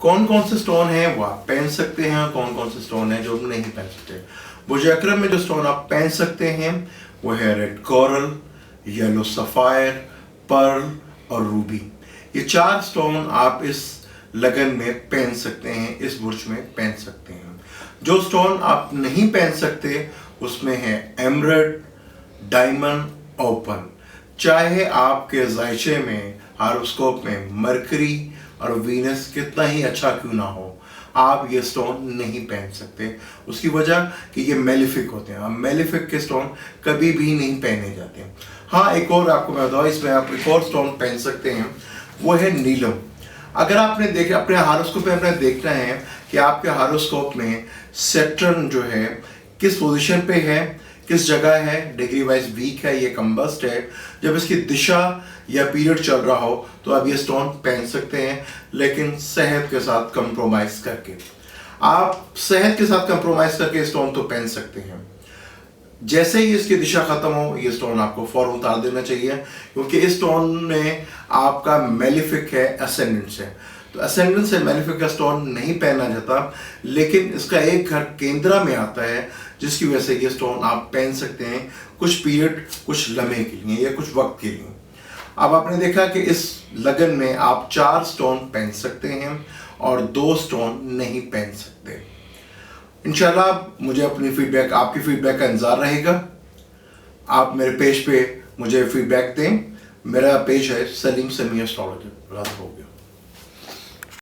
कौन कौन से स्टोन है वो आप पहन सकते हैं, कौन कौन से स्टोन है जो नहीं पहन सकते। बुर्ज अकरम में जो स्टोन आप पहन सकते हैं वो है red coral, yellow sapphire, pearl और रूबी। ये 4 स्टोन आप इस लगन में पहन सकते हैं, इस बुर्ज में पहन सकते हैं। जो स्टोन आप नहीं पहन सकते उसमें है एमरल्ड, डायमंड, ओपन। चाहे आपके जायचे में, हॉरोस्कोप में मरकरी और वीनस कितना ही अच्छा क्यों ना हो, आप ये स्टोन नहीं पहन सकते। उसकी वजह कि ये मेलिफिक होते हैं। मेलिफिक के स्टोन कभी भी नहीं पहने जाते हैं। हाँ, एक और आपको मैं बताऊँ, इसमें आप एक और स्टोन पहन सकते हैं, वो है नीलम। अगर आपने देखे अपने हॉरोस्कोप में अपने देखना है कि आपके हॉरोस्कोप में सैटर्न जो है किस पोजीशन पे है, किस जगह है, डिग्री वाइज वीक है, ये कंबस्ट है, जब इसकी दिशा या पीरियड चल रहा हो तो आप ये स्टोन पहन सकते हैं, लेकिन सेहत के साथ कंप्रोमाइज करके। आप सेहत के साथ कंप्रोमाइज करके स्टोन तो पहन सकते हैं। जैसे ही इसकी दिशा खत्म हो ये स्टोन आपको फौरन उतार देना चाहिए, क्योंकि इस स्टोन में आपका मेलिफिक है असेंडेंट से। तो असेंडेंट से मेलिफिक का स्टोन नहीं पहना जाता, लेकिन इसका एक घर केंद्र में आता है, जिसकी वजह से ये स्टोन आप पहन सकते हैं कुछ पीरियड, कुछ लम्हे के लिए या कुछ वक्त के लिए। अब आपने देखा कि इस लगन में आप 4 स्टोन पहन सकते हैं और 2 स्टोन नहीं पहन सकते। इंशाल्लाह मुझे अपनी फीडबैक, आपकी फीडबैक का इंतजार रहेगा। आप मेरे पेज पे मुझे फीडबैक दें। मेरा पेज है सलीम समी एस्ट्रोलॉजर।